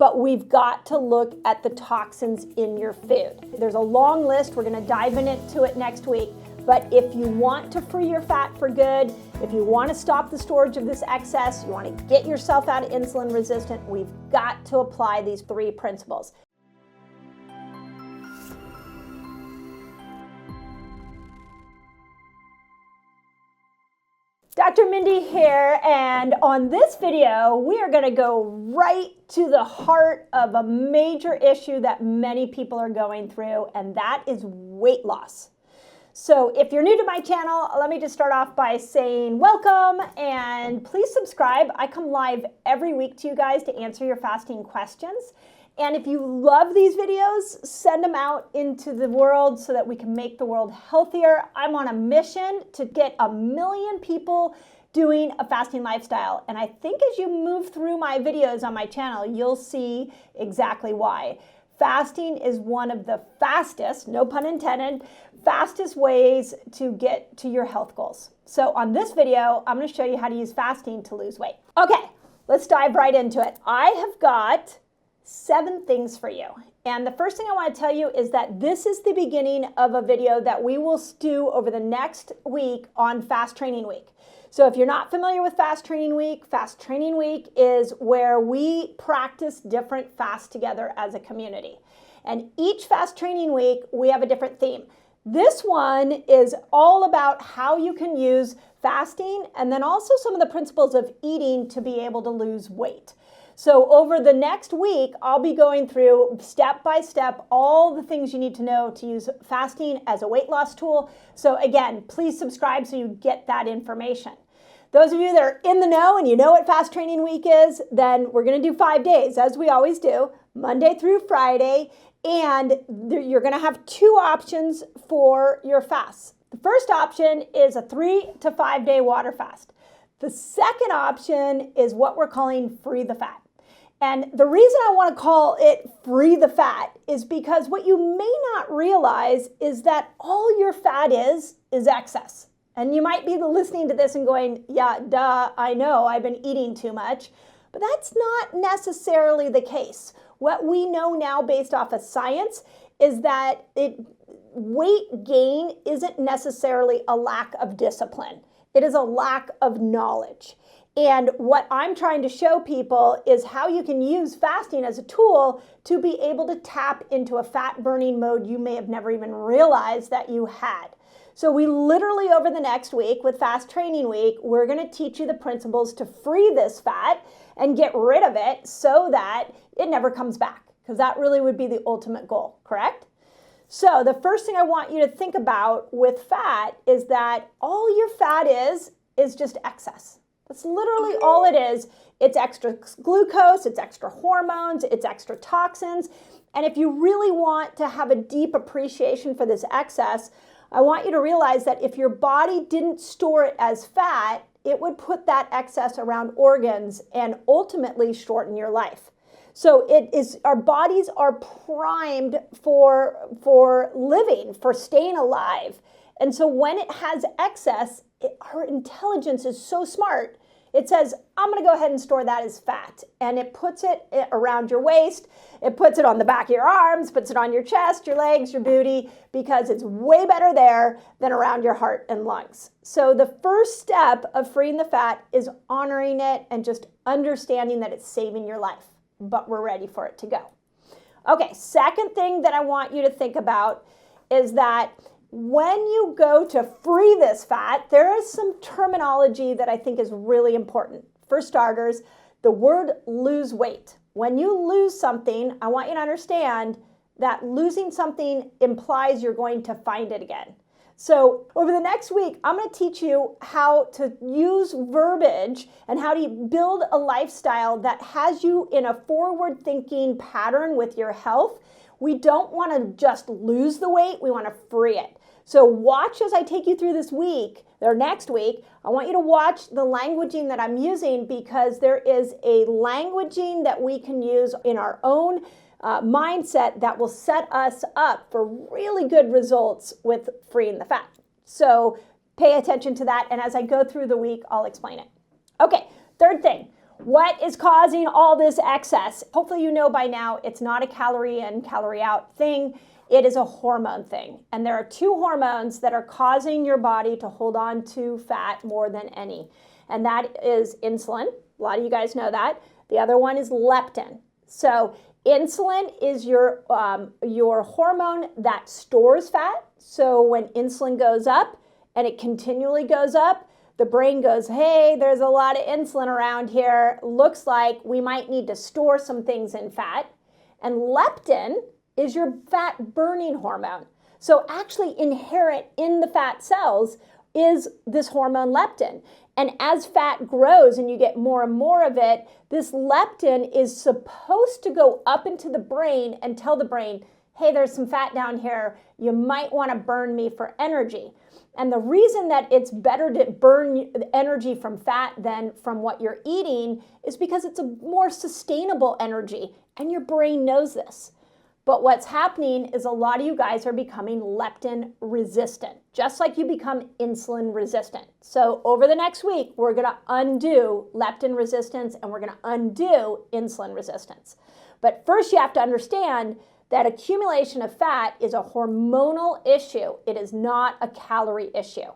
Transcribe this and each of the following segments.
but we've got to look at the toxins in your food. There's a long list. We're going to dive into it next week. But if you want to free your fat for good, if you want to stop the storage of this excess, you want to get yourself out of insulin resistant, we've got to apply these 3 principles. Dr. Mindy here, and on this video, we are going to go right to the heart of a major issue that many people are going through, and that is weight loss. So if you're new to my channel, let me just start off by saying welcome and please subscribe. I come live every week to you guys to answer your fasting questions. And if you love these videos, send them out into the world so that we can make the world healthier. I'm on a mission to get 1 million people doing a fasting lifestyle. And I think as you move through my videos on my channel, you'll see exactly why. Fasting is one of the fastest, no pun intended, fastest ways to get to your health goals. So on this video, I'm going to show you how to use fasting to lose weight. Okay, let's dive right into it. I have got 7 things for you. And the first thing I want to tell you is that this is the beginning of a video that we will do over the next week on Fast Training Week. So if you're not familiar with Fast Training Week is where we practice different fasts together as a community. And each Fast Training Week, we have a different theme. This one is all about how you can use fasting and then also some of the principles of eating to be able to lose weight. So over the next week, I'll be going through step by step all the things you need to know to use fasting as a weight loss tool. So again, please subscribe so you get that information. Those of you that are in the know and you know what Fast Training Week is, then we're going to do 5 days, as we always do, Monday through Friday. And you're going to have 2 options for your fasts. The first option is a 3 to 5 day water fast. The second option is what we're calling free the fat. And the reason I want to call it free the fat is because what you may not realize is that all your fat is excess. And you might be listening to this and going, yeah, duh, I know, I've been eating too much. But that's not necessarily the case. What we know now based off of science is that weight gain isn't necessarily a lack of discipline. It is a lack of knowledge. And what I'm trying to show people is how you can use fasting as a tool to be able to tap into a fat burning mode you may have never even realized that you had. So we literally over the next week with Fast Training Week, we're going to teach you the principles to free this fat and get rid of it so that it never comes back, because that really would be the ultimate goal, correct? So the first thing I want you to think about with fat is that all your fat is just excess. That's literally all it is. It's extra glucose, it's extra hormones, it's extra toxins. And if you really want to have a deep appreciation for this excess, I want you to realize that if your body didn't store it as fat, it would put that excess around organs and ultimately shorten your life. So our bodies are primed for living, for staying alive. And so when it has excess, our intelligence is so smart. It says, I'm going to go ahead and store that as fat. And it puts it around your waist. It puts it on the back of your arms, puts it on your chest, your legs, your booty, because it's way better there than around your heart and lungs. So the first step of freeing the fat is honoring it and just understanding that it's saving your life. But we're ready for it to go. Okay, second thing that I want you to think about is that when you go to free this fat, there is some terminology that I think is really important. For starters, the word lose weight. When you lose something, I want you to understand that losing something implies you're going to find it again. So over the next week, I'm going to teach you how to use verbiage and how to build a lifestyle that has you in a forward-thinking pattern with your health. We don't want to just lose the weight, we want to free it. So watch as I take you through this week, or next week. I want you to watch the languaging that I'm using, because there is a languaging that we can use in our own mindset that will set us up for really good results with freeing the fat. So pay attention to that, and as I go through the week, I'll explain it. Okay, third thing, What is causing all this excess? Hopefully you know by now it's not a calorie in, calorie out thing. It is a hormone thing. And there are two hormones that are causing your body to hold on to fat more than any. And that is insulin. A lot of you guys know that. The other one is leptin. So insulin is your hormone that stores fat. So when insulin goes up and it continually goes up, the brain goes, hey, there's a lot of insulin around here. Looks like we might need to store some things in fat. And leptin is your fat burning hormone. So actually inherent in the fat cells is this hormone leptin. And as fat grows and you get more and more of it, this leptin is supposed to go up into the brain and tell the brain, hey, there's some fat down here. You might want to burn me for energy. And the reason that it's better to burn energy from fat than from what you're eating is because it's a more sustainable energy, and your brain knows this. But what's happening is a lot of you guys are becoming leptin resistant, just like you become insulin resistant. So over the next week, we're going to undo leptin resistance and we're going to undo insulin resistance. But first you have to understand that accumulation of fat is a hormonal issue. It is not a calorie issue.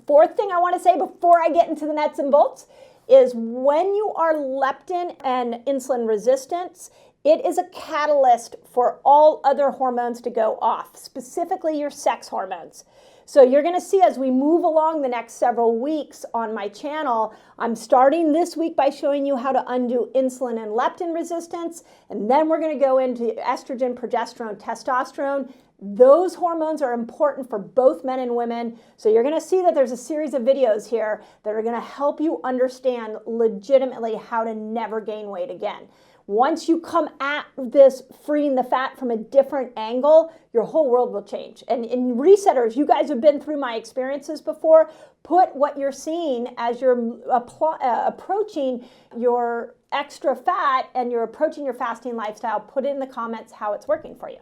Fourth thing I want to say before I get into the nuts and bolts is when you are leptin and insulin resistance, it is a catalyst for all other hormones to go off, specifically your sex hormones. So you're going to see as we move along the next several weeks on my channel, I'm starting this week by showing you how to undo insulin and leptin resistance, and then we're going to go into estrogen, progesterone, testosterone. Those hormones are important for both men and women. So you're going to see that there's a series of videos here that are going to help you understand legitimately how to never gain weight again. Once you come at this freeing the fat from a different angle, your whole world will change. And in resetters, you guys have been through my experiences before. Put what you're seeing as you're approaching your extra fat and you're approaching your fasting lifestyle, put it in the comments how it's working for you.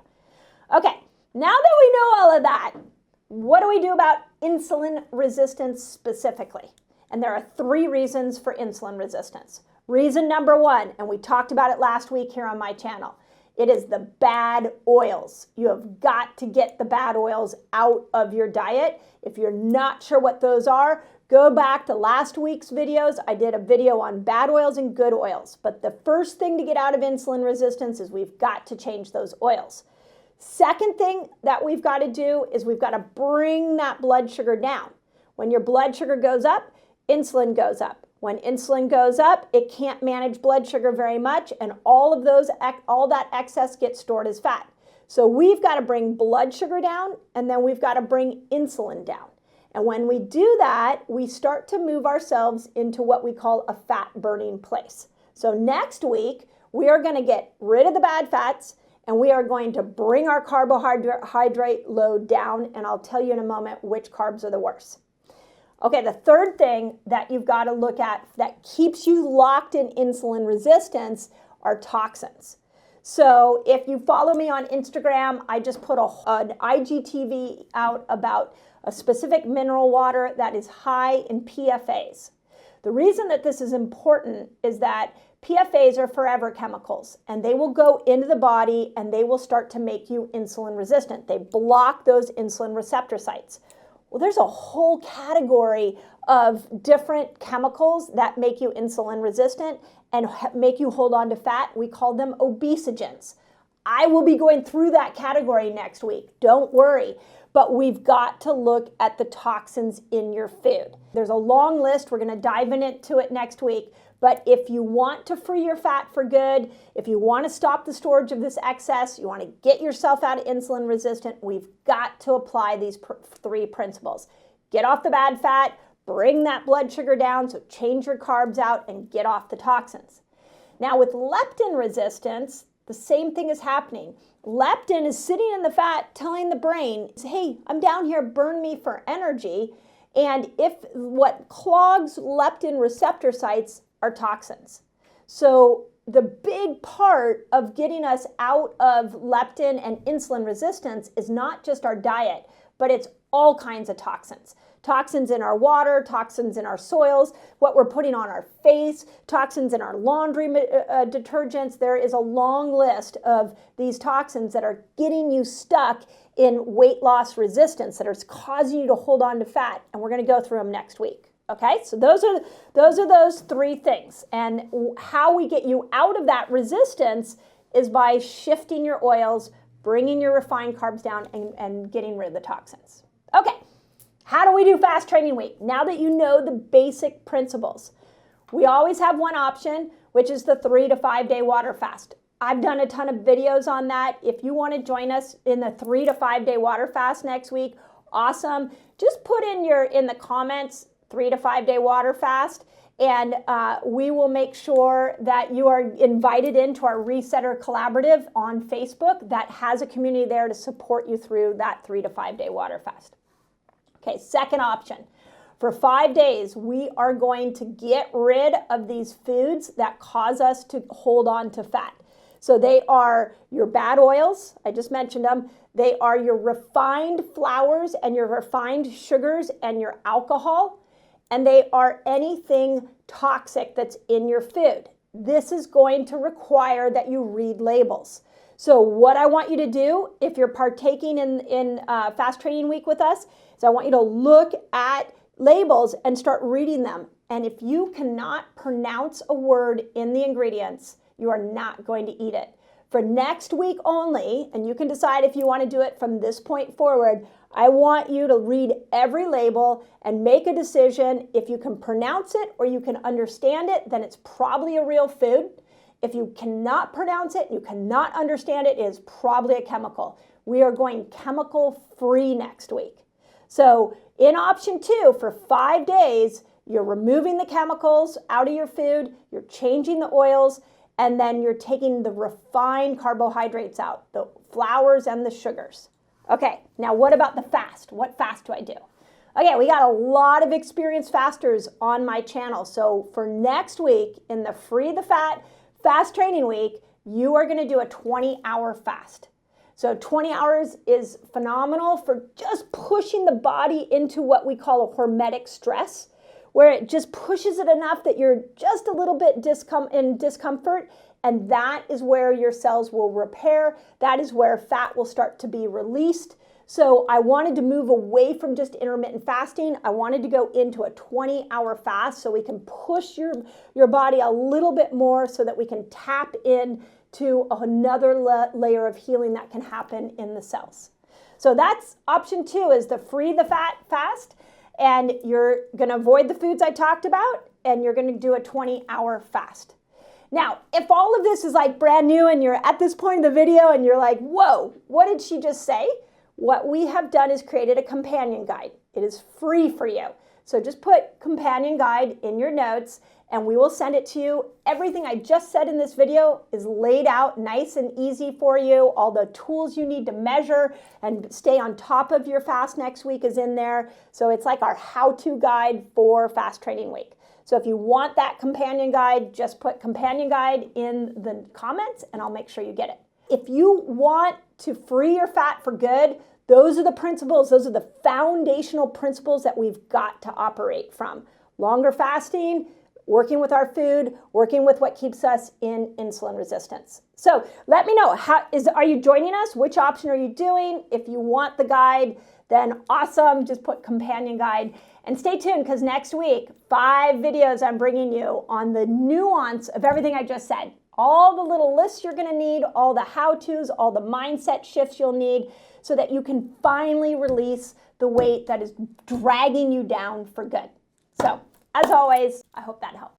Okay, now that we know all of that, what do we do about insulin resistance specifically? And there are 3 reasons for insulin resistance. Reason number 1, and we talked about it last week here on my channel, it is the bad oils. You have got to get the bad oils out of your diet. If you're not sure what those are, go back to last week's videos. I did a video on bad oils and good oils. But the first thing to get out of insulin resistance is we've got to change those oils. Second thing that we've got to do is we've got to bring that blood sugar down. When your blood sugar goes up, insulin goes up. When insulin goes up, it can't manage blood sugar very much, and all that excess gets stored as fat. So we've got to bring blood sugar down, and then we've got to bring insulin down. And when we do that, we start to move ourselves into what we call a fat burning place. So next week, we are going to get rid of the bad fats, and we are going to bring our carbohydrate load down, and I'll tell you in a moment which carbs are the worst. Okay, the third thing that you've got to look at that keeps you locked in insulin resistance are toxins. So if you follow me on Instagram, I just put an IGTV out about a specific mineral water that is high in PFAs. The reason that this is important is that PFAs are forever chemicals, and they will go into the body and they will start to make you insulin resistant. They block those insulin receptor sites. Well, there's a whole category of different chemicals that make you insulin resistant and make you hold on to fat. We call them obesogens. I will be going through that category next week. Don't worry. But we've got to look at the toxins in your food. There's a long list. We're going to dive into it next week. But if you want to free your fat for good, if you want to stop the storage of this excess, you want to get yourself out of insulin resistant, we've got to apply these 3 principles. Get off the bad fat, bring that blood sugar down, so change your carbs out and get off the toxins. Now with leptin resistance, the same thing is happening. Leptin is sitting in the fat telling the brain, hey, I'm down here, burn me for energy. And if what clogs leptin receptor sites are toxins. So the big part of getting us out of leptin and insulin resistance is not just our diet, but it's all kinds of toxins. toxins in our water, toxins in our soils, what we're putting on our face, toxins in our laundry detergents. There is a long list of these toxins that are getting you stuck in weight loss resistance, that are causing you to hold on to fat. And we're going to go through them next week. Okay, so those are those three things. And how we get you out of that resistance is by shifting your oils, bringing your refined carbs down, and getting rid of the toxins. Okay, how do we do fast training week? Now that you know the basic principles, we always have one option, which is the 3 to 5 day water fast. I've done a ton of videos on that. If you want to join us in the 3 to 5 day water fast next week, awesome. Just put in the comments 3 to 5 day water fast, and we will make sure that you are invited into our Resetter Collaborative on Facebook that has a community there to support you through that 3 to 5 day water fast. Okay, second option. For 5 days, we are going to get rid of these foods that cause us to hold on to fat. So they are your bad oils, I just mentioned them. They are your refined flours and your refined sugars and your alcohol. And they are anything toxic that's in your food. This is going to require that you read labels. So what I want you to do, if you're partaking in Fast Training Week with us, is I want you to look at labels and start reading them. And if you cannot pronounce a word in the ingredients, you are not going to eat it. For next week only, and you can decide if you want to do it from this point forward, I want you to read every label and make a decision. If you can pronounce it or you can understand it, then it's probably a real food. If you cannot pronounce it and you cannot understand it, it is probably a chemical. We are going chemical free next week. So in option 2, for 5 days, you're removing the chemicals out of your food, you're changing the oils, and then you're taking the refined carbohydrates out, the flours and the sugars. Okay, now what about the fast? What fast do I do? Okay, we got a lot of experienced fasters on my channel. So for next week, in the Free the Fat Fast Training Week, you are going to do a 20-hour fast. So 20 hours is phenomenal for just pushing the body into what we call a hormetic stress, where it just pushes it enough that you're just a little bit in discomfort, and that is where your cells will repair. That is where fat will start to be released. So I wanted to move away from just intermittent fasting. I wanted to go into a 20-hour fast so we can push your body a little bit more so that we can tap in to another layer of healing that can happen in the cells. So that's option 2, is the Free the Fat fast. And you're going to avoid the foods I talked about, and you're going to do a 20-hour fast. Now, if all of this is like brand new and you're at this point in the video and you're like, whoa, what did she just say? What we have done is created a companion guide. It is free for you. So just put companion guide in your notes and we will send it to you. Everything I just said in this video is laid out nice and easy for you. All the tools you need to measure and stay on top of your fast next week is in there. So it's like our how-to guide for Fast Training Week. So if you want that companion guide, just put companion guide in the comments and I'll make sure you get it. If you want to free your fat for good, those are the principles, those are the foundational principles that we've got to operate from. Longer fasting, working with our food, working with what keeps us in insulin resistance. So let me know, are you joining us? Which option are you doing? If you want the guide, then awesome, just put companion guide. And stay tuned because next week, 5 videos I'm bringing you on the nuance of everything I just said. All the little lists you're gonna need, all the how-tos, all the mindset shifts you'll need so that you can finally release the weight that is dragging you down for good. So, as always, I hope that helped.